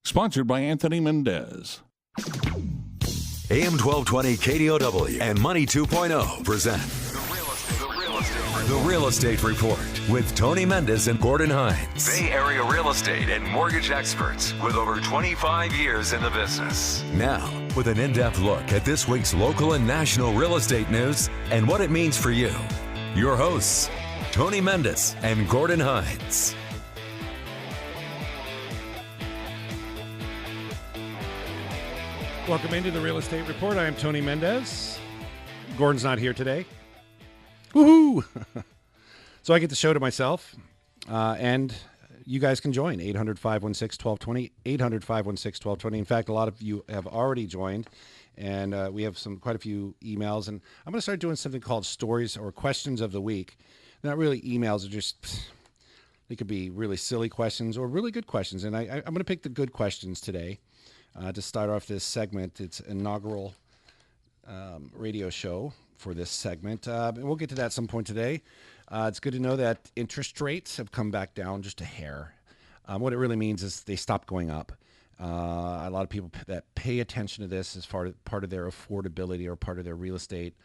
Sponsored by Anthony Mendez. AM 1220 KDOW and Money 2.0 present The Real Estate Report with Tony Mendez and Gordon Hines. Bay Area real estate and mortgage experts with over 25 years in the business. Now, with an in-depth look at this week's local and national real estate news and what it means for you. Your hosts, Tony Mendez and Gordon Hines. Welcome into the Real Estate Report. I am Tony Mendez. Gordon's not here today. Woohoo! So I get the show to myself, and you guys can join. 800-516-1220, 800-516-1220. In fact, a lot of you have already joined, and we have quite a few emails. And I'm going to start doing something called stories or questions of the week. Not really emails, they're just, they could be really silly questions or really good questions. And I'm going to pick the good questions today. To start off this segment, it's inaugural radio show for this segment. And we'll get to that at some point today. It's good to know that interest rates have come back down just a hair. What it really means is they stopped going up. A lot of people that pay attention to this as part of their affordability or part of their real estate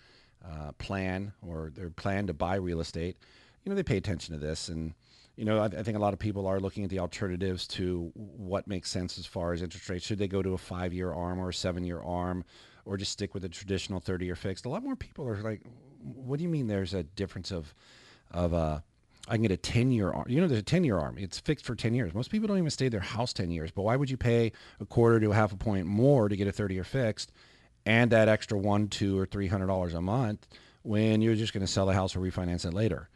plan or their plan to buy real estate, they pay attention to this. And I think a lot of people are looking at the alternatives to what makes sense as far as interest rates. Should they go to a 5-year ARM or a 7-year ARM or just stick with a traditional 30-year fixed? A lot more people are like, what do you mean there's a difference of I can get a 10-year ARM? There's a 10-year ARM. It's fixed for 10 years. Most people don't even stay in their house 10 years. But why would you pay a quarter to a half a point more to get a 30-year fixed and that extra $100, $200, or $300 a month when you're just going to sell the house or refinance it later?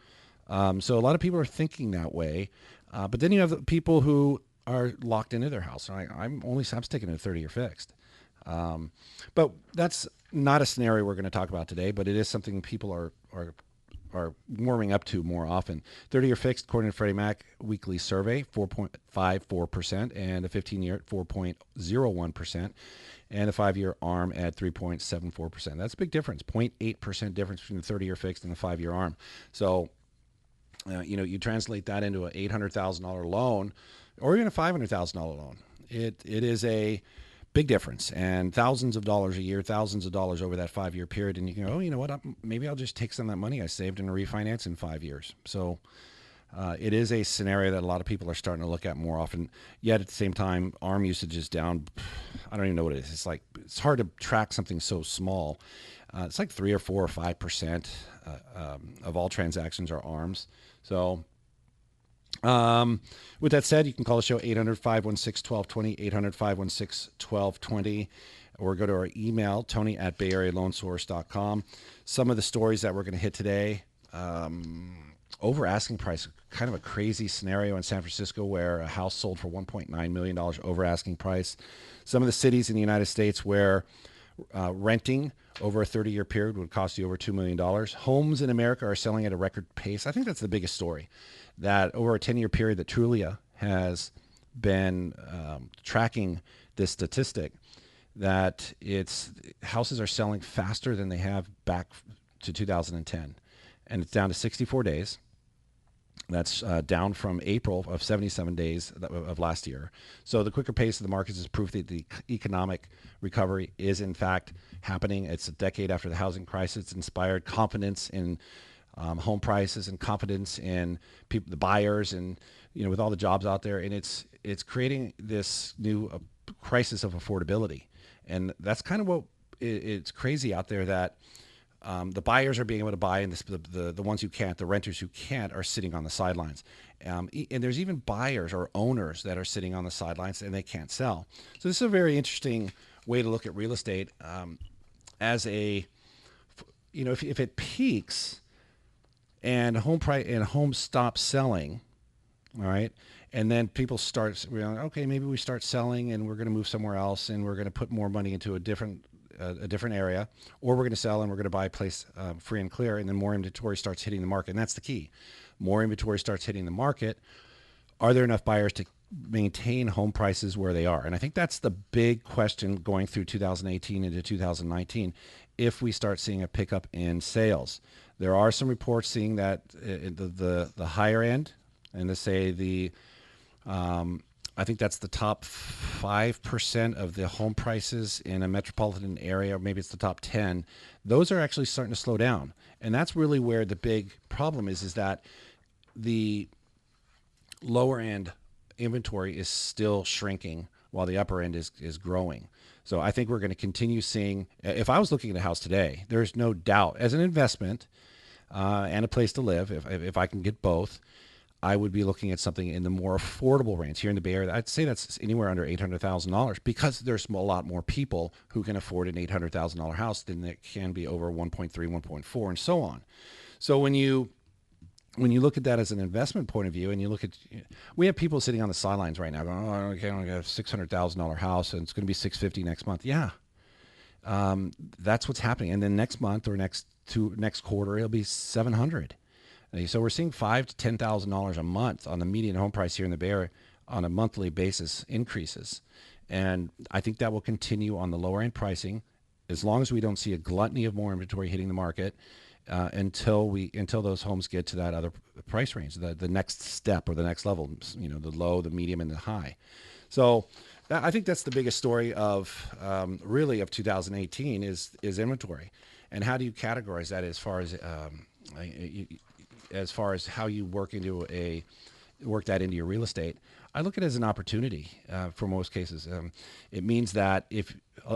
So a lot of people are thinking that way, but then you have the people who are locked into their house. I'm sticking to a 30-year fixed. But that's not a scenario we're going to talk about today, but it is something people are warming up to more often. 30-year fixed, according to Freddie Mac weekly survey, 4.54%, and a 15-year at 4.01%, and a 5-year ARM at 3.74%. That's a big difference, 0.8% difference between the 30-year fixed and the 5-year ARM. So you translate that into an $800,000 loan or even a $500,000 loan. It is a big difference, and thousands of dollars a year, thousands of dollars over that 5-year period. And you can go, you know what, maybe I'll just take some of that money I saved and refinance in 5 years. So it is a scenario that a lot of people are starting to look at more often. Yet at the same time, ARM usage is down. I don't even know what it is. It's hard to track something so small. It's like 3 or 4 or 5% of all transactions are ARMs. So with that said, you can call the show 800-516-1220, 800-516-1220, or go to our email, tony@bayarealoansource.com. Some of the stories that we're going to hit today, over asking price, kind of a crazy scenario in San Francisco where a house sold for $1.9 million over asking price. Some of the cities in the United States where renting over a 30-year period would cost you over $2 million. Homes in America are selling at a record pace. I think that's the biggest story, that over a 10-year period that Trulia has been tracking this statistic, that houses are selling faster than they have back to 2010. And it's down to 64 days. That's down from April of 77 days of last year. So the quicker pace of the markets is proof that the economic recovery is in fact happening. It's a decade after the housing crisis. It's inspired confidence in home prices and confidence in people, the buyers, and with all the jobs out there. And it's creating this new crisis of affordability. And that's kind of what it's crazy out there, that the buyers are being able to buy, and the ones who can't, the renters who can't, are sitting on the sidelines. And there's even buyers or owners that are sitting on the sidelines and they can't sell. So this is a very interesting way to look at real estate as if it peaks and homes stop selling, all right, and then people start realizing, okay, maybe we start selling and we're going to move somewhere else and we're going to put more money into a different area, or we're going to sell and we're going to buy a place free and clear, and then more inventory starts hitting the market. And that's the key. More inventory starts hitting the market. Are there enough buyers to maintain home prices where they are? And I think that's the big question going through 2018 into 2019. If we start seeing a pickup in sales, there are some reports seeing that the higher end, and to say the I think that's the top 5% of the home prices in a metropolitan area, or maybe it's the top 10. Those are actually starting to slow down. And that's really where the big problem is that the lower end inventory is still shrinking while the upper end is growing. So I think we're going to continue seeing, if I was looking at a house today, there's no doubt as an investment and a place to live, if I can get both, I would be looking at something in the more affordable range here in the Bay Area. I'd say that's anywhere under $800,000 because there's a lot more people who can afford an $800,000 house than it can be over 1.3, 1.4, and so on. So when you look at that as an investment point of view, and you look at, we have people sitting on the sidelines right now going, "Oh, okay, I got a $600,000 house, and it's going to be $650,000 next month." Yeah, that's what's happening. And then next month or next quarter, it'll be $700,000. So we're seeing $5,000 to $10,000 a month on the median home price here in the Bay Area on a monthly basis increases. And I think that will continue on the lower end pricing as long as we don't see a gluttony of more inventory hitting the market until those homes get to that other price range, the next step or the next level, the low, the medium, and the high. So I think that's the biggest story of really of 2018 is inventory. And how do you categorize that as far as how you work that into your real estate? I look at it as an opportunity for most cases. It means that if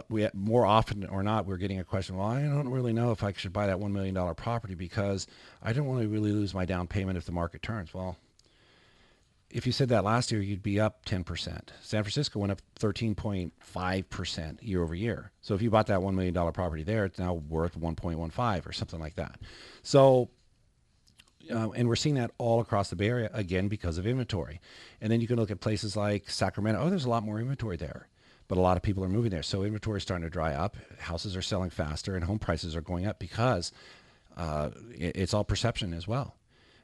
we more often or not, we're getting a question, well, I don't really know if I should buy that $1 million property because I don't want to really lose my down payment if the market turns. Well, if you said that last year, you'd be up 10%. San Francisco went up 13.5% year over year. So if you bought that $1 million property there, it's now worth 1.15 or something like that. So and we're seeing that all across the Bay Area, again, because of inventory. And then you can look at places like Sacramento. Oh, there's a lot more inventory there, but a lot of people are moving there. So inventory is starting to dry up. Houses are selling faster, and home prices are going up because it's all perception as well.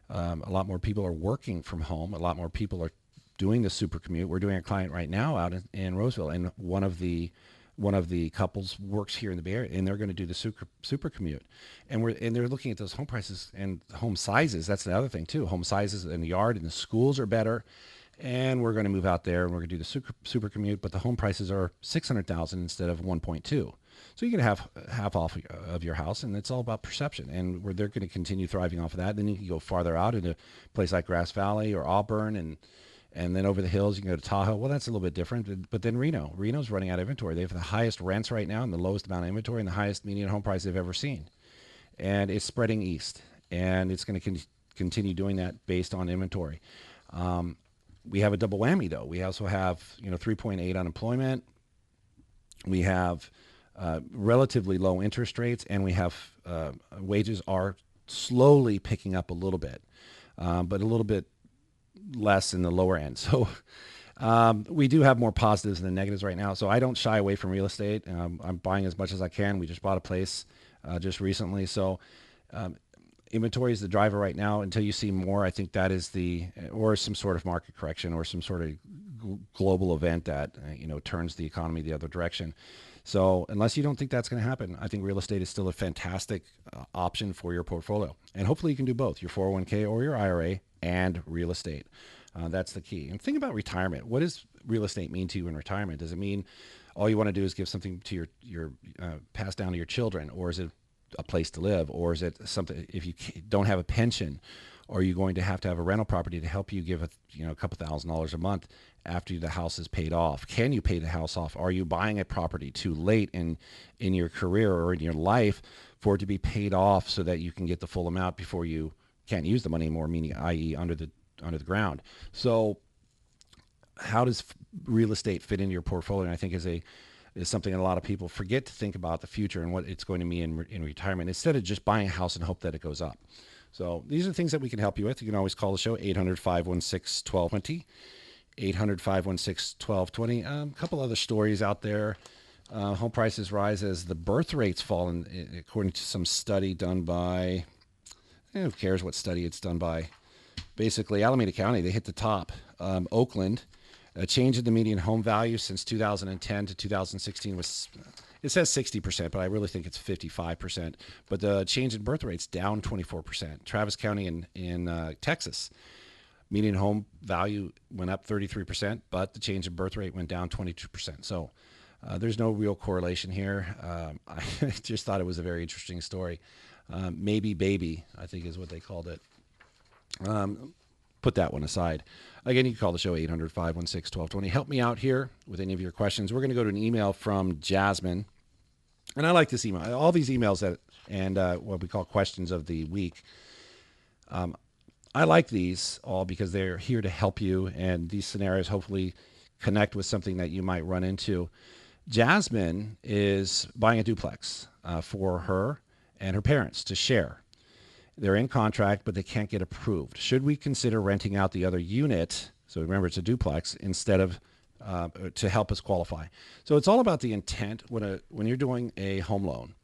A lot more people are working from home. A lot more people are doing the super commute. We're doing a client right now out in Roseville, and one of the couples works here in the Bay Area, and they're going to do the super commute, and they're looking at those home prices and home sizes. That's the other thing too. Home sizes in the yard and the schools are better, and we're going to move out there and we're going to do the super commute. But the home prices are $600,000 instead of 1.2. So you can have half off of your house, and it's all about perception. And they're going to continue thriving off of that. Then you can go farther out into a place like Grass Valley or Auburn, and then over the hills, you can go to Tahoe. Well, that's a little bit different. But then Reno's running out of inventory. They have the highest rents right now and the lowest amount of inventory and the highest median home price they've ever seen. And it's spreading east. And it's going to continue doing that based on inventory. We have a double whammy, though. We also have 3.8 unemployment. We have relatively low interest rates. And we have wages are slowly picking up a little bit, but a little bit less in the lower end. So we do have more positives than negatives right now. So I don't shy away from real estate. I'm buying as much as I can. We just bought a place just recently. So inventory is the driver right now. Until you see more, I think that is or some sort of market correction or some sort of global event that turns the economy the other direction. So unless you don't think that's going to happen, I think real estate is still a fantastic option for your portfolio. And hopefully you can do both, your 401k or your IRA and real estate. That's the key. And think about retirement. What does real estate mean to you in retirement? Does it mean all you want to do is give something to your pass down to your children? Or is it a place to live? Or is it something, if you don't have a pension, are you going to have a rental property to help you give a couple $1,000s a month after the house is paid off? Can you pay the house off? Are you buying a property too late in your career or in your life for it to be paid off so that you can get the full amount before you can't use the money anymore, meaning i.e. under the ground? So how does real estate fit into your portfolio? And I think is something that a lot of people forget to think about the future and what it's going to mean in retirement, instead of just buying a house and hope that it goes up. So these are things that we can help you with. You can always call the show, 800-516-1220, 800-516-1220. A couple other stories out there. Home prices rise as the birth rates fall, according to some study done by, who cares what study it's done by. Basically, Alameda County, they hit the top. Oakland, a change in the median home value since 2010 to 2016 was, it says 60%, but I really think it's 55%. But the change in birth rates down 24%. Travis County in Texas, Median home value went up 33%, but the change in birth rate went down 22%. So there's no real correlation here. I just thought it was a very interesting story. Maybe baby, I think is what they called it. Put that one aside. Again, you can call the show 800-516-1220. Help me out here with any of your questions. We're going to go to an email from Jasmine. And I like this email. All these emails and what we call questions of the week. I like these all because they're here to help you. And these scenarios hopefully connect with something that you might run into. Jasmine is buying a duplex for her and her parents to share. They're in contract, but they can't get approved. Should we consider renting out the other unit? So remember, it's a duplex instead of to help us qualify. So it's all about the intent when you're doing a home loan.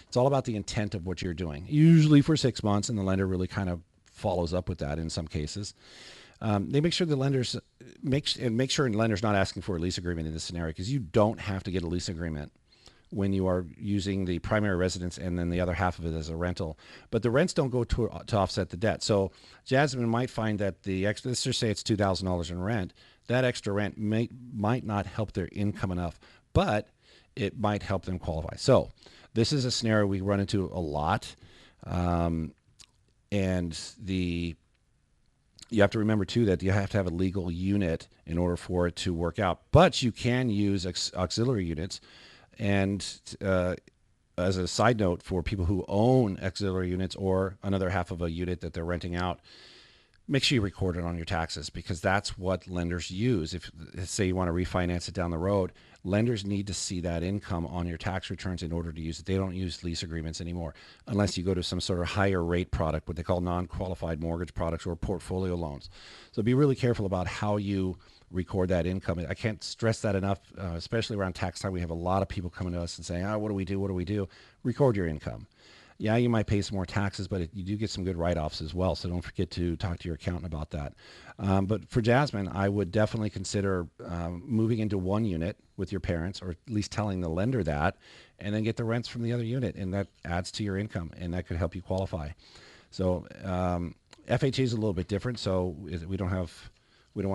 It's all about the intent of what you're doing. Usually for 6 months, and the lender really kind of follows up with that in some cases. They make sure the lenders make sure the lender's not asking for a lease agreement in this scenario, because you don't have to get a lease agreement when you are using the primary residence and then the other half of it as a rental. But the rents don't go to offset the debt. So Jasmine might find that let's just say it's $2,000 in rent. That extra rent might not help their income enough, but it might help them qualify. So this is a scenario we run into a lot. And you have to remember too that you have to have a legal unit in order for it to work out. But you can use auxiliary units. And as a side note, for people who own auxiliary units or another half of a unit that they're renting out, make sure you record it on your taxes, because that's what lenders use. If, say, you want to refinance it down the road, lenders need to see that income on your tax returns in order to use it. They don't use lease agreements anymore unless you go to some sort of higher rate product, what they call non-qualified mortgage products or portfolio loans. So be really careful about how you record that income. I can't stress that enough, especially around tax time. We have a lot of people coming to us and saying, what do we do? What do we do? Record your income. Yeah, you might pay some more taxes, but you do get some good write-offs as well. So don't forget to talk to your accountant about that. But for Jasmine, I would definitely consider moving into one unit with your parents, or at least telling the lender that, and then get the rents from the other unit. And that adds to your income, and that could help you qualify. So FHA is a little bit different. So we don't want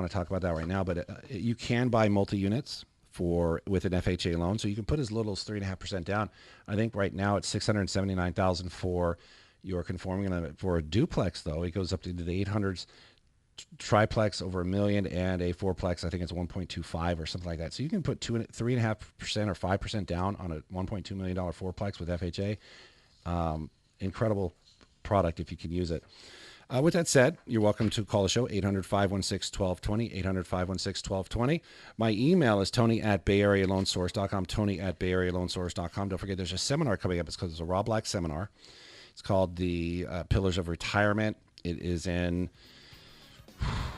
to talk about that right now, but you can buy multi-units with an FHA loan. So you can put as little as 3.5% down. I think right now it's $679,000 for your conforming. For a duplex, though, it goes up to the 800s. Triplex over $1 million, and a fourplex, I think it's 1.25 or something like that. So you can put 3.5% or 5% down on a $1.2 million fourplex with FHA. Incredible product if you can use it. With that said, you're welcome to call the show, 800-516-1220, 800-516-1220. My email is tony@bayarealoansource.com, tony@bayarealoansource.com. Don't forget, there's a seminar coming up. It's called the Rob Black Seminar. It's called the Pillars of Retirement. It is in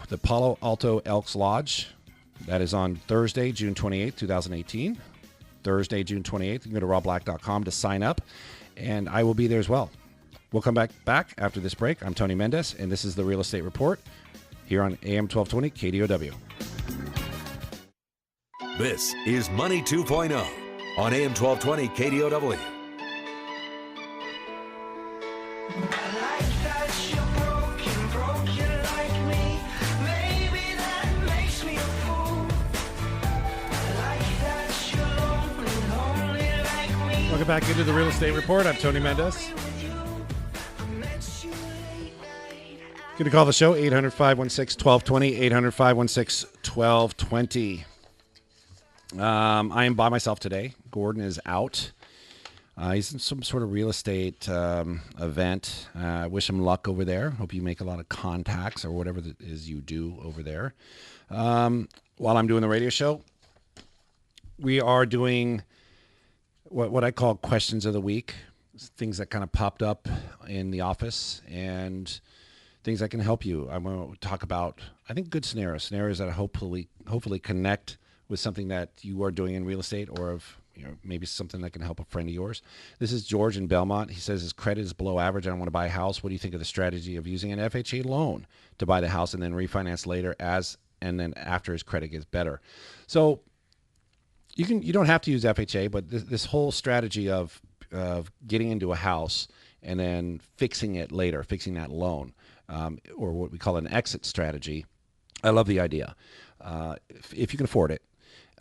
the Palo Alto Elks Lodge. That is on Thursday, June 28th, 2018. Thursday, June 28th. You can go to robblack.com to sign up, and I will be there as well. We'll come back after this break. I'm Tony Mendez, and this is the Real Estate Report here on AM 1220 KDOW. This is Money 2.0 on AM 1220 KDOW. Welcome back into the Real Estate Report. I'm Tony Mendez. Going to call the show, 800-516-1220, 800-516-1220. I am by myself today. Gordon is out. He's in some sort of real estate event. Wish him luck over there. Hope you make a lot of contacts or whatever it is you do over there. While I'm doing the radio show, we are doing what I call questions of the week, things that kind of popped up in the office and things that can help you. I'm going to talk about, I think, good scenarios that hopefully connect with something that you are doing in real estate, or maybe something that can help a friend of yours. This is George in Belmont. He says his credit is below average. I don't want to buy a house. What do you think of the strategy of using an FHA loan to buy the house and then refinance later and then after his credit gets better? So you don't have to use FHA, but this whole strategy of getting into a house and then fixing it later, fixing that loan, or what we call an exit strategy. I love the idea. If you can afford it.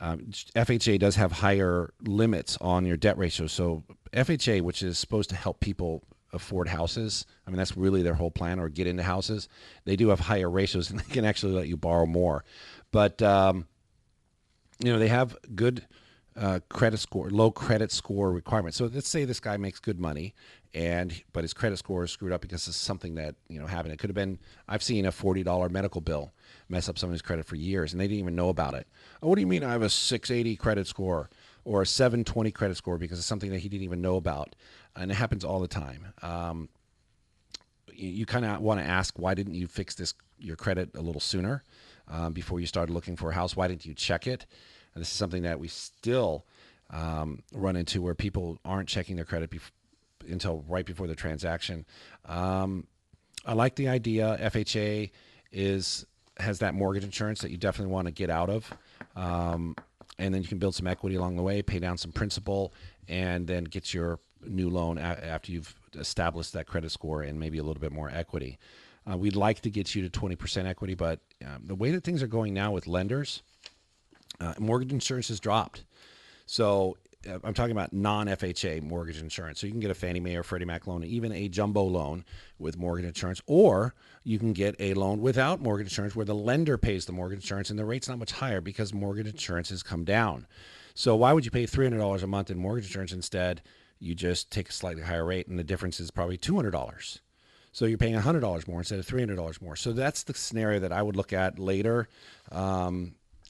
FHA does have higher limits on your debt ratio. So FHA, which is supposed to help people afford houses, I mean, that's really their whole plan, or get into houses. They do have higher ratios, and they can actually let you borrow more. But, they have good credit score, low credit score requirements. So let's say this guy makes good money, but his credit score is screwed up because of something that happened. It could have been, I've seen a $40 medical bill mess up somebody's credit for years, and they didn't even know about it. Oh, what do you mean I have a 680 credit score or a 720 credit score because of something that he didn't even know about? And it happens all the time. You kind of want to ask, why didn't you fix your credit a little sooner before you started looking for a house? Why didn't you check it? And this is something that we still run into, where people aren't checking their credit until right before the transaction. I like the idea. FHA has that mortgage insurance that you definitely want to get out of. And then you can build some equity along the way, pay down some principal, and then get your new loan after you've established that credit score and maybe a little bit more equity. We'd like to get you to 20% equity, but the way that things are going now with lenders, mortgage insurance has dropped. So I'm talking about non-FHA mortgage insurance. So you can get a Fannie Mae or Freddie Mac loan, even a jumbo loan with mortgage insurance, or you can get a loan without mortgage insurance where the lender pays the mortgage insurance and the rate's not much higher because mortgage insurance has come down. So why would you pay $300 a month in mortgage insurance instead? You just take a slightly higher rate, and the difference is probably $200. So you're paying $100 more instead of $300 more. So that's the scenario that I would look at later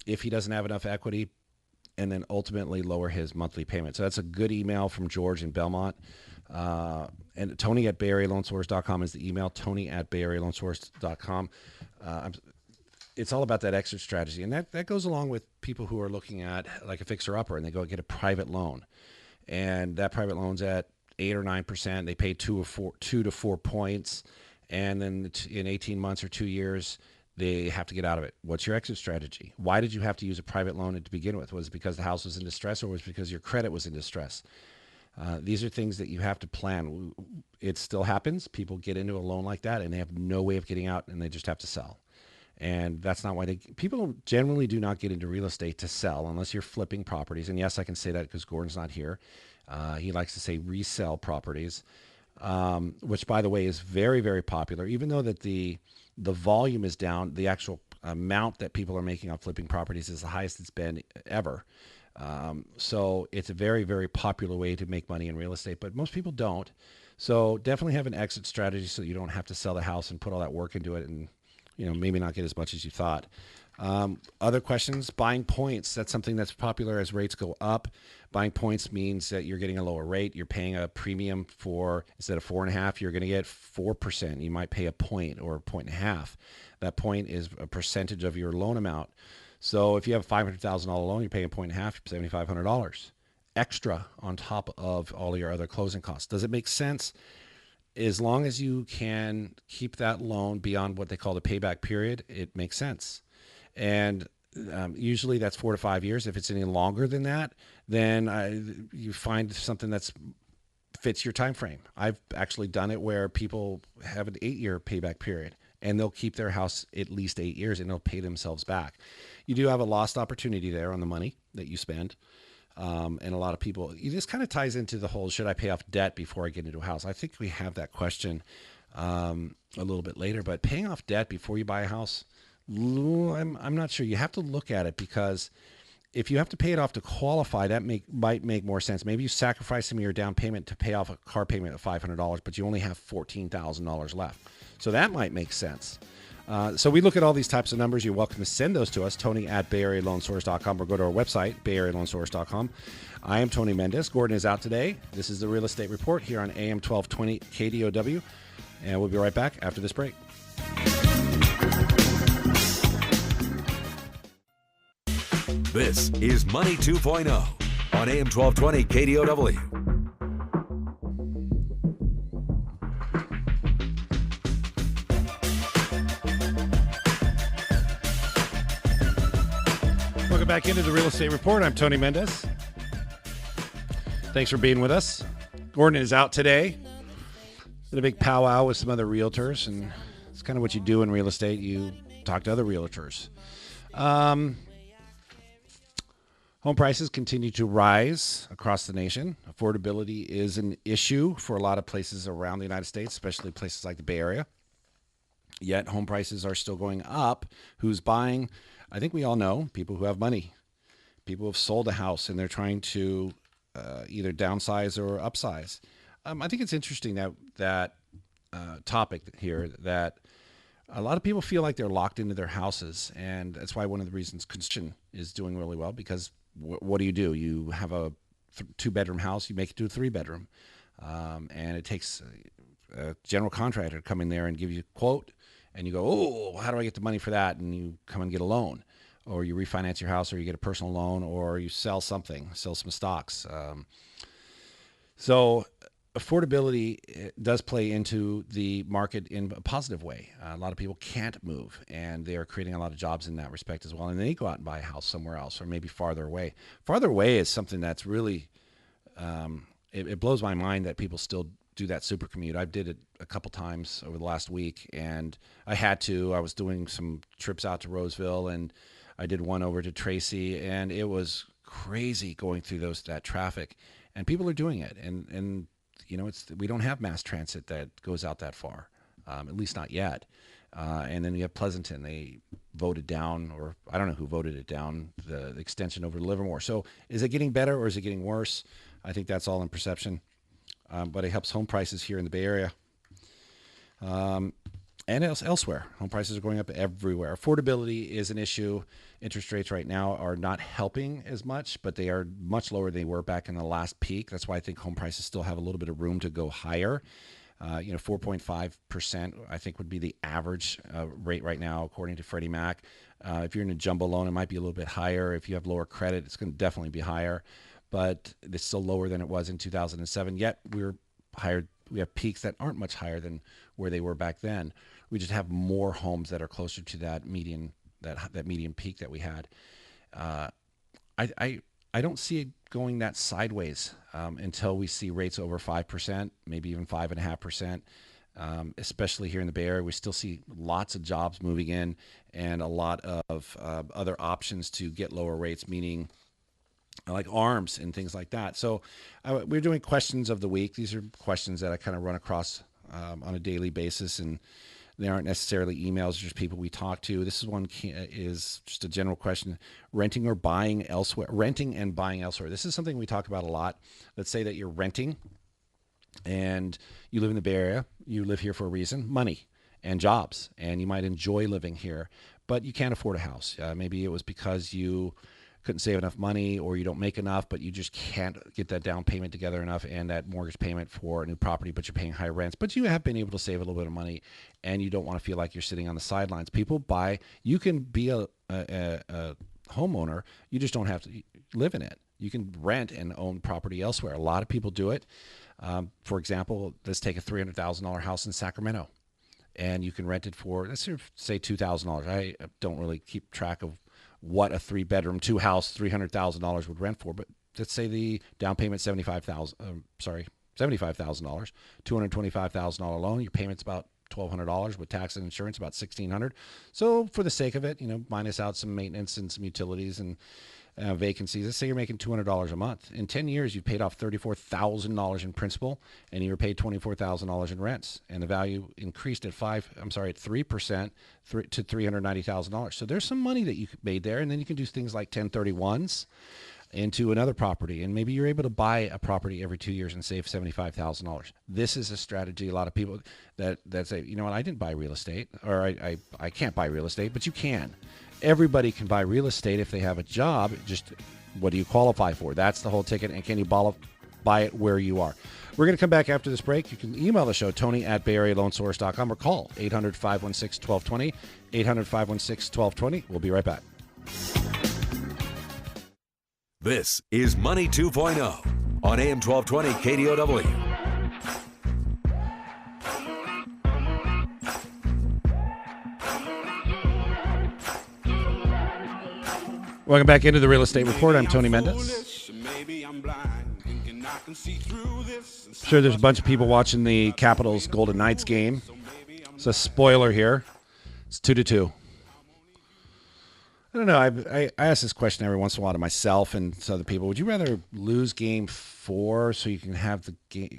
if he doesn't have enough equity, and then ultimately lower his monthly payment. So that's a good email from George in Belmont. And Tony at BayAreaLoanSource.com is the email, Tony at BayAreaLoanSource.com. It's all about that exit strategy. And that goes along with people who are looking at like a fixer-upper, and they go get a private loan. And that private loan's at 8 or 9%. They pay 2 to 4 points. And then in 18 months or 2 years, they have to get out of it. What's your exit strategy? Why did you have to use a private loan to begin with? Was it because the house was in distress, or was it because your credit was in distress? These are things that you have to plan. It still happens. People get into a loan like that, and they have no way of getting out, and they just have to sell. And that's not why people generally do not get into real estate to sell unless you're flipping properties. And yes, I can say that because Gordon's not here. He likes to say resell properties, which, by the way, is very, very popular. Even though that the volume is down, the actual amount that people are making on flipping properties is the highest it's been ever. So it's a very, very popular way to make money in real estate, but most people don't. So definitely have an exit strategy so you don't have to sell the house and put all that work into it and maybe not get as much as you thought. Other questions, buying points. That's something that's popular as rates go up. Buying points means that you're getting a lower rate. You're paying a premium for, instead of 4.5%, you're going to get 4%. You might pay a point or 1.5. That point is a percentage of your loan amount. So if you have a $500,000 loan, you're paying 1.5%, $7,500 extra on top of all your other closing costs. Does it make sense? As long as you can keep that loan beyond what they call the payback period, it makes sense. And usually that's 4 to 5 years. If it's any longer than that, then you find something that fits your time frame. I've actually done it where people have an 8-year payback period, and they'll keep their house at least 8 years, and they'll pay themselves back. You do have a lost opportunity there on the money that you spend. And a lot of people, it just kind of ties into the whole, should I pay off debt before I get into a house? I think we have that question a little bit later, but paying off debt before you buy a house, I'm not sure. You have to look at it, because if you have to pay it off to qualify, that might make more sense. Maybe you sacrifice some of your down payment to pay off a car payment of $500, but you only have $14,000 left. So that might make sense. So we look at all these types of numbers. You're welcome to send those to us, Tony at BayAreaLoanSource.com, or go to our website, BayAreaLoanSource.com. I am Tony Mendez. Gordon is out today. This is the Real Estate Report here on AM 1220 KDOW, and we'll be right back after this break. This is Money 2.0 on AM 1220 KDOW. Welcome back into the Real Estate Report. I'm Tony Mendez. Thanks for being with us. Gordon is out today. Did a big powwow with some other realtors, and it's kind of what you do in real estate. You talk to other realtors. Home prices continue to rise across the nation. Affordability is an issue for a lot of places around the United States, especially places like the Bay Area. Yet home prices are still going up. Who's buying? I think we all know people who have money. People have sold a house and they're trying to either downsize or upsize. I think it's interesting that topic here, that a lot of people feel like they're locked into their houses, and that's why one of the reasons construction is doing really well, because what do? You have a 2-bedroom house, you make it to a 3-bedroom, and it takes a general contractor to come in there and give you a quote, and you go, oh, how do I get the money for that? And you come and get a loan, or you refinance your house, or you get a personal loan, or you sell some stocks. So affordability does play into the market in a positive way. A lot of people can't move, and they are creating a lot of jobs in that respect as well. And they go out and buy a house somewhere else, or maybe farther away. Farther away is something that's really, it blows my mind that people still do that super commute. I did it a couple times over the last week, and I had to. I was doing some trips out to Roseville, and I did one over to Tracy, and it was crazy going through that traffic. And people are doing it, and you know, we don't have mass transit that goes out that far, at least not yet. And then you have Pleasanton. They voted down, or I don't know who voted it down, the extension over to Livermore. So is it getting better or is it getting worse? I think that's all in perception. But it helps home prices here in the Bay Area. And elsewhere. Home prices are going up everywhere. Affordability is an issue. Interest rates right now are not helping as much, but they are much lower than they were back in the last peak. That's why I think home prices still have a little bit of room to go higher. 4.5%, I think, would be the average rate right now, according to Freddie Mac. If you're in a jumbo loan, it might be a little bit higher. If you have lower credit, it's going to definitely be higher. But it's still lower than it was in 2007. Yet we're higher. We have peaks that aren't much higher than where they were back then. We just have more homes that are closer to that median peak that we had. I don't see it going that sideways until we see rates over 5%, maybe even 5.5%. Especially here in the Bay Area, we still see lots of jobs moving in and a lot of other options to get lower rates, meaning like ARMs and things like that. So we're doing questions of the week. These are questions that I kind of run across on a daily basis, and they aren't necessarily emails, just people we talk to. This is one is just a general question: renting or buying elsewhere. Renting and buying elsewhere. This is something we talk about a lot. Let's say that you're renting and you live in the Bay Area. You live here for a reason: money and jobs, and you might enjoy living here, but you can't afford a house. Maybe it was because you couldn't save enough money, or you don't make enough, but you just can't get that down payment together enough and that mortgage payment for a new property, but you're paying high rents. But you have been able to save a little bit of money, and you don't want to feel like you're sitting on the sidelines. People buy. You can be a homeowner. You just don't have to live in it. You can rent and own property elsewhere. A lot of people do it. For example, let's take a $300,000 house in Sacramento, and you can rent it for, let's say $2,000. I don't really keep track of what a 3-bedroom, 2-house, $300,000 would rent for, but let's say the down payment $75,000, $225,000 loan. Your payment's about $1,200 with tax and insurance, about $1,600. So for the sake of it, minus out some maintenance and some utilities and vacancies. Let's say you're making $200 a month. In 10 years, you've paid off $34,000 in principal, and you were paid $24,000 in rents, and the value increased at 3% to $390,000. So there's some money that you made there, and then you can do things like 1031s into another property, and maybe you're able to buy a property every 2 years and save $75,000. This is a strategy. A lot of people that say, you know what, I didn't buy real estate, or I can't buy real estate, but you can. Everybody can buy real estate if they have a job. Just what do you qualify for? That's the whole ticket. And can you buy it where you are? We're going to come back after this break. You can email the show, Tony@BayAreaLoanSource.com, or call 800-516-1220, 800-516-1220. We'll be right back. This is Money 2.0 on AM 1220 KDOW. Welcome back into the Real Estate Report. I'm Tony Mendez. Sure, there's a bunch of people watching the Capitals Golden Knights game. It's a spoiler here. It's 2-2. I don't know. I ask this question every once in a while to myself and to other people. Would you rather lose game 4 so you can have the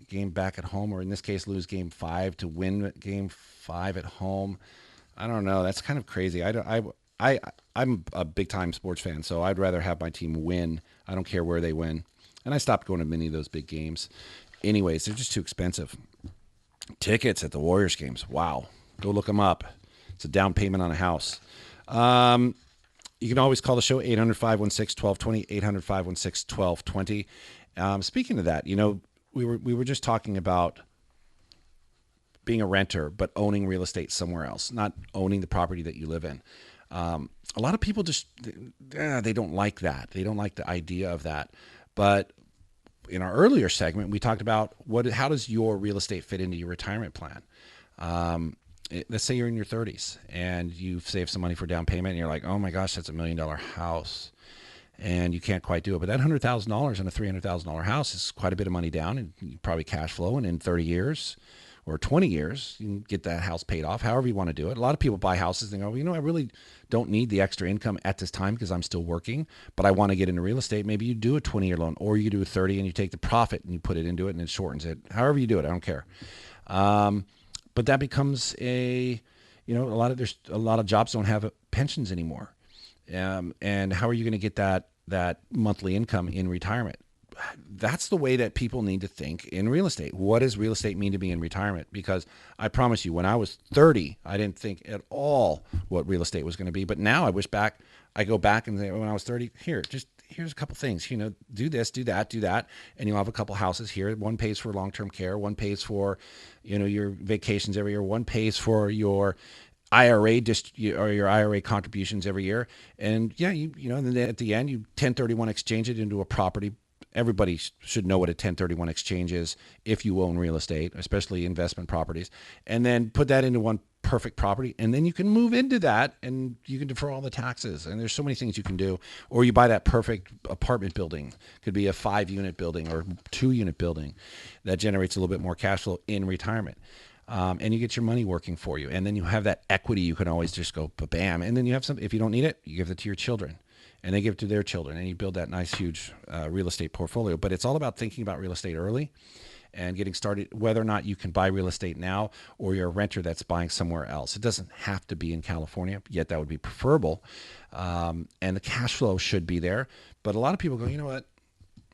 game back at home, or in this case, lose game 5 to win game 5 at home? I don't know. That's kind of crazy. I'm a big time sports fan, so I'd rather have my team win. I don't care where they win. And I stopped going to many of those big games. Anyways, they're just too expensive. Tickets at the Warriors games. Wow. Go look them up. It's a down payment on a house. You can always call the show, 800-516-1220, 800-516-1220. Speaking of that, we were just talking about being a renter, but owning real estate somewhere else, not owning the property that you live in. A lot of people just, they don't like that. They don't like the idea of that. But in our earlier segment, we talked about how does your real estate fit into your retirement plan? Let's say you're in your 30s and you've saved some money for down payment and you're like, oh my gosh, that's $1 million house and you can't quite do it. But that $100,000 on a $300,000 house is quite a bit of money down, and you probably cash flow. And in 30 years or 20 years, you can get that house paid off, however you want to do it. A lot of people buy houses and go, I really don't need the extra income at this time because I'm still working, but I want to get into real estate. Maybe you do a 20-year loan, or you do a 30 and you take the profit and you put it into it and it shortens it. However you do it, I don't care. But that becomes there's a lot of jobs don't have pensions anymore. And how are you going to get that monthly income in retirement? That's the way that people need to think in real estate. What does real estate mean to me in retirement? Because I promise you, when I was 30, I didn't think at all what real estate was going to be. But now I go back and say, when I was 30, here's a couple things, do this, do that. And you'll have a couple houses here. One pays for long-term care. One pays for, your vacations every year. One pays for your IRA or your IRA contributions every year. And and then at the end, you 1031 exchange it into a property. Everybody should know what a 1031 exchange is if you own real estate, especially investment properties, and then put that into one perfect property. And then you can move into that and you can defer all the taxes. And there's so many things you can do. Or you buy that perfect apartment building. Could be a 5-unit building or 2-unit building that generates a little bit more cash flow in retirement. And you get your money working for you. And then you have that equity. You can always just go bam. And then you have if you don't need it, you give it to your children. And they give it to their children, and you build that nice, huge real estate portfolio. But it's all about thinking about real estate early and getting started, whether or not you can buy real estate now or you're a renter that's buying somewhere else. It doesn't have to be in California, yet that would be preferable. And the cash flow should be there. But a lot of people go, you know what?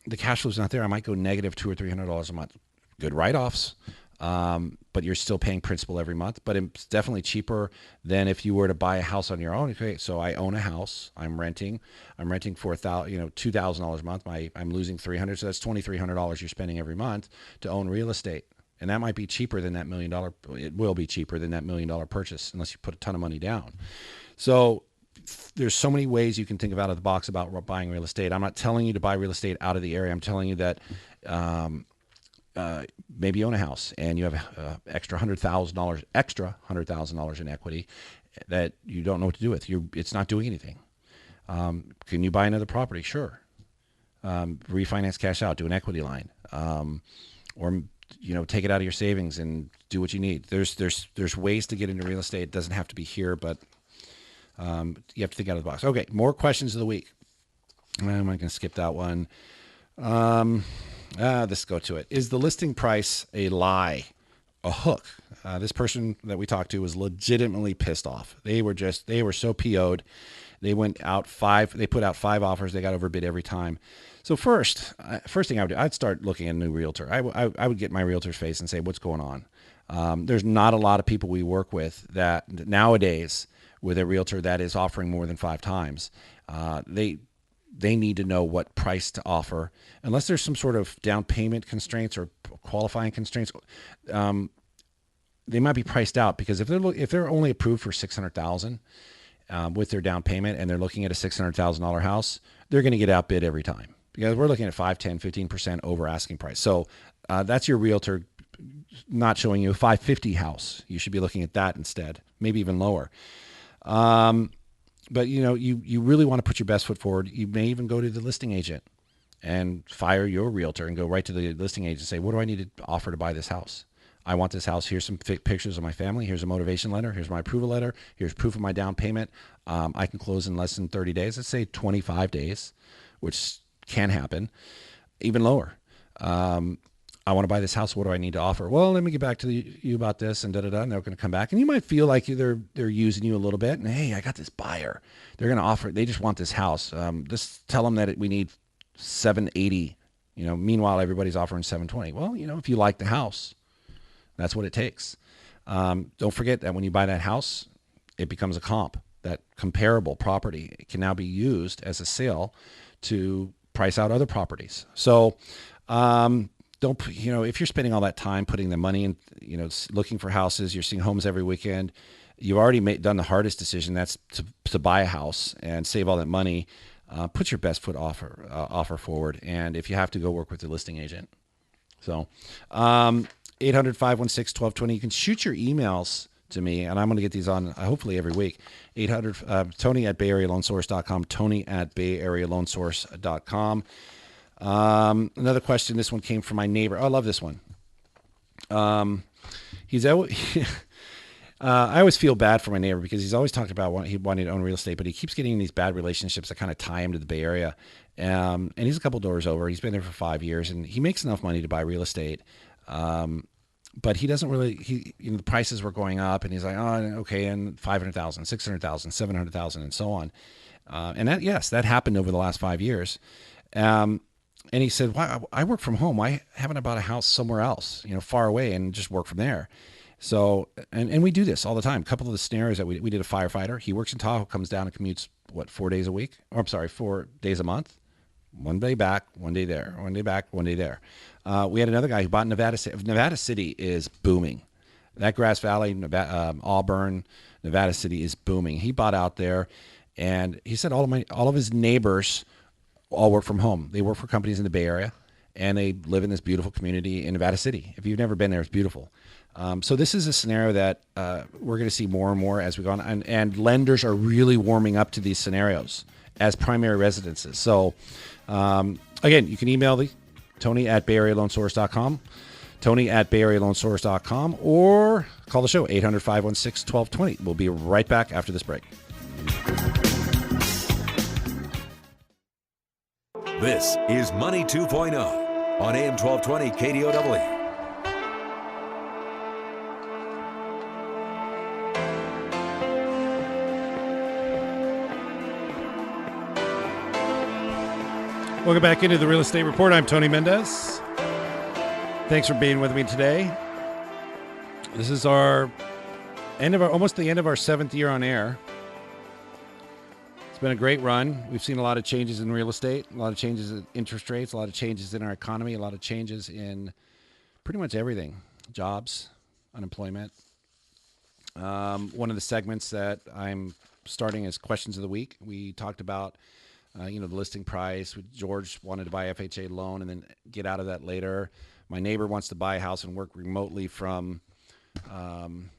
The cash flow's not there. I might go negative $200 or $300 a month. Good write-offs. But you're still paying principal every month. But it's definitely cheaper than if you were to buy a house on your own. Okay, so I own a house. I'm renting for $2,000 a month. I'm losing $300, so that's $2,300 you're spending every month to own real estate. And that might be cheaper than that $1 million. It will be cheaper than that $1 million purchase unless you put a ton of money down. So there's so many ways you can think out of the box about buying real estate. I'm not telling you to buy real estate out of the area. I'm telling you that. Maybe you own a house and you have extra $100,000 in equity that you don't know what to do with. It's not doing anything. Can you buy another property? Sure. Refinance, cash out, do an equity line, or take it out of your savings and do what you need. There's ways to get into real estate. It doesn't have to be here, but you have to think out of the box. Okay, more questions of the week. I'm going to skip that one. Let's go to it. Is the listing price a lie, a hook? This person that we talked to was legitimately pissed off. They were so PO'd. They put out 5 offers. They got overbid every time. So first thing I would do, I'd start looking at a new realtor. I would get my realtor's face and say, what's going on? There's not a lot of people we work with that nowadays with a realtor that is offering more than 5 times. They need to know what price to offer, unless there's some sort of down payment constraints or qualifying constraints. They might be priced out, because if they're only approved for $600,000 with their down payment and they're looking at a $600,000 house, they're going to get outbid every time, because we're looking at 5, 10, 15% over asking price. So that's your realtor not showing you a 550 house. You should be looking at that instead, maybe even lower. But you really want to put your best foot forward. You may even go to the listing agent and fire your realtor and go right to the listing agent and say, what do I need to offer to buy this house? I want this house. Here's some pictures of my family. Here's a motivation letter. Here's my approval letter. Here's proof of my down payment. I can close in less than 30 days. Let's say 25 days, which can happen, even lower. I want to buy this house. What do I need to offer? Well, let me get back to you about this and da-da-da. And they're going to come back. And you might feel like they're using you a little bit. And, hey, I got this buyer. They're going to offer. They just want this house. Just tell them that we need $780. Meanwhile, everybody's offering $720. Well, if you like the house, that's what it takes. Don't forget that when you buy that house, it becomes a comp. That comparable property can now be used as a sale to price out other properties. So, if you're spending all that time putting the money in, looking for houses, you're seeing homes every weekend, you've already done the hardest decision. That's to buy a house and save all that money. Put your best foot offer forward. And if you have to, go work with the listing agent. So, 800-516-1220. You can shoot your emails to me, and I'm going to get these on hopefully every week. 800 Tony at BayAreaLoanSource.com. Tony at BayAreaLoanSource.com. Another question. This one came from my neighbor. Oh, I love this one. I always feel bad for my neighbor because he's always talked about he wanted to own real estate, but he keeps getting in these bad relationships that kind of tie him to the Bay Area. And he's a couple doors over. He's been there for 5 years, and he makes enough money to buy real estate. But he doesn't really, the prices were going up, and he's like, oh, okay, and 500,000, 600,000, 700,000, and so on. And that happened over the last 5 years. And he said, "Why? I work from home. Why haven't I bought a house somewhere else, far away, and just work from there?" So, and we do this all the time. A couple of the scenarios that we did a firefighter. He works in Tahoe, comes down and commutes, 4 days a week? 4 days a month. 1 day back, 1 day there. 1 day back, 1 day there. We had another guy who bought Nevada City. Nevada City is booming. That Grass Valley, Auburn, Nevada City is booming. He bought out there, and he said all of his neighbors all work from home. They work for companies in the Bay Area, and they live in this beautiful community in Nevada City. If you've never been there, it's beautiful. So this is a scenario that we're going to see more and more as we go on, and lenders are really warming up to these scenarios as primary residences. So again, you can email Tony at BayAreaLoanSource.com, Tony at BayAreaLoanSource.com, or call the show, 800-516-1220. We'll be right back after this break. This is Money 2.0 on AM 1220 KDOW. Welcome back into the Real Estate Report. I'm Tony Mendez. Thanks for being with me today. This is almost the end of our 7th year on air. It's been a great run. We've seen a lot of changes in real estate, a lot of changes in interest rates, a lot of changes in our economy, a lot of changes in pretty much everything. Jobs, unemployment. One of the segments that I'm starting is Questions of the Week. We talked about the listing price. George wanted to buy FHA loan and then get out of that later. My neighbor wants to buy a house and work remotely from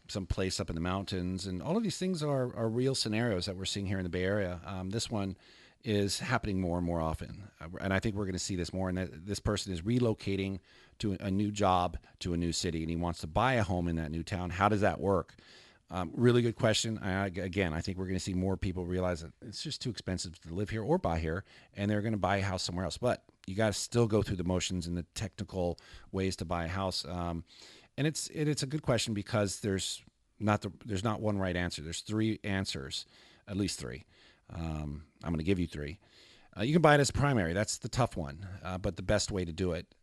some place up in the mountains. And all of these things are real scenarios that we're seeing here in the Bay Area. This one is happening more and more often. And I think we're going to see this more. And this person is relocating to a new job to a new city, and he wants to buy a home in that new town. How does that work? Really good question. Again, I think we're going to see more people realize that it's just too expensive to live here or buy here, and they're going to buy a house somewhere else. But you got to still go through the motions and the technical ways to buy a house. And it's a good question because there's not one right answer. There's 3 answers, at least 3. I'm going to give you 3. You can buy it as primary. That's the tough one, but the best way to do it.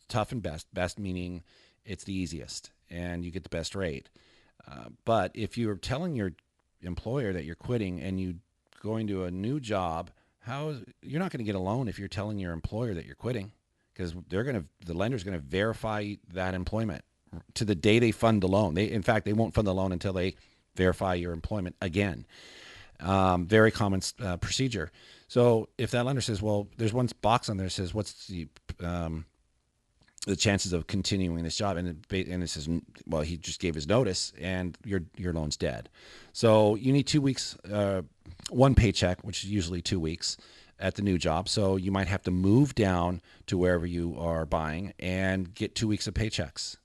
Tough and best. Best meaning it's the easiest, and you get the best rate. But if you're telling your employer that you're quitting and you going to a new job, you're not going to get a loan if you're telling your employer that you're quitting, because the lender's going to verify that employment to the day they fund the loan. In fact, they won't fund the loan until they verify your employment again. Very common procedure. So if that lender says, well, there's one box on there that says, what's the chances of continuing this job, and it says, well, he just gave his notice, and your loan's dead. So you need 2 weeks, 1 paycheck, which is usually 2 weeks at the new job. So you might have to move down to wherever you are buying and get 2 weeks of paychecks.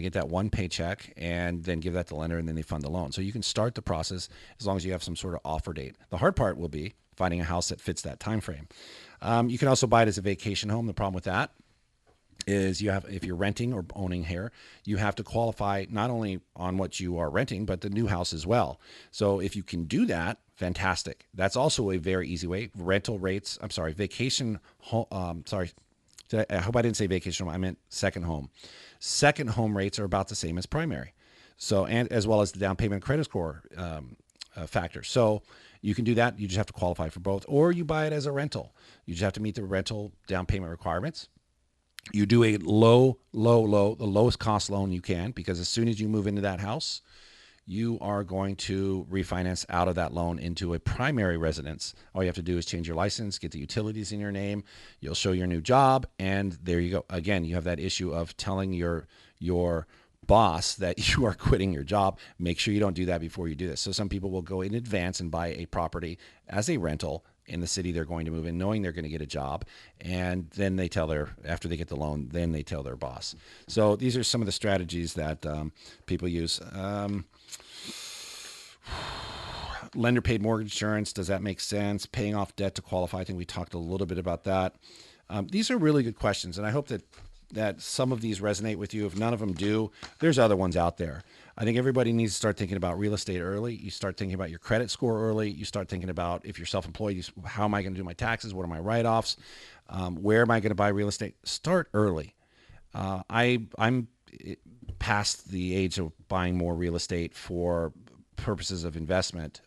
get that one paycheck, and then give that to the lender, and then they fund the loan. So you can start the process as long as you have some sort of offer date. The hard part will be finding a house that fits that time frame. You can also buy it as a vacation home. The problem with that is if you're renting or owning here, you have to qualify not only on what you are renting, but the new house as well. So if you can do that, fantastic. That's also a very easy way. Vacation home. I hope I didn't say vacation home. I meant second home. Second home rates are about the same as primary. So, and as well as the down payment credit score factor. So you can do that. You just have to qualify for both, or you buy it as a rental. You just have to meet the rental down payment requirements. You do a the lowest cost loan you can, because as soon as you move into that house, you are going to refinance out of that loan into a primary residence. All you have to do is change your license, get the utilities in your name. You'll show your new job, and there you go. Again, you have that issue of telling your boss that you are quitting your job. Make sure you don't do that before you do this. So some people will go in advance and buy a property as a rental in the city they're going to move in, knowing they're going to get a job, and then they after they get the loan, then they tell their boss. So these are some of the strategies that people use. Lender paid mortgage insurance, does that make sense? Paying off debt to qualify, I think we talked a little bit about that. These are really good questions, and I hope that some of these resonate with you. If none of them do, there's other ones out there. I think everybody needs to start thinking about real estate early. You start thinking about your credit score early. You start thinking about, if you're self-employed, how am I going to do my taxes? What are my write-offs? Where am I going to buy real estate? Start early. I'm past the age of buying more real estate for purposes of investment.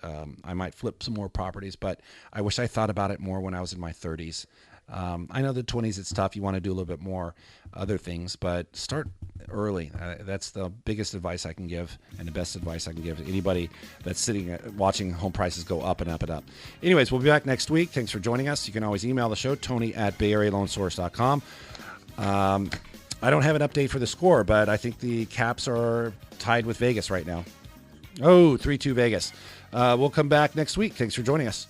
I might flip some more properties, but I wish I thought about it more when I was in my 30s. I know the 20s, it's tough. You want to do a little bit more other things, but start early. That's the biggest advice I can give, and the best advice I can give to anybody that's sitting watching home prices go up and up and up. Anyways, we'll be back next week. Thanks for joining us. You can always email the show, Tony@BayAreaLoanSource.com. I don't have an update for the score, but I think the Caps are tied with Vegas right now. 3-2 Vegas. We'll come back next week. Thanks for joining us.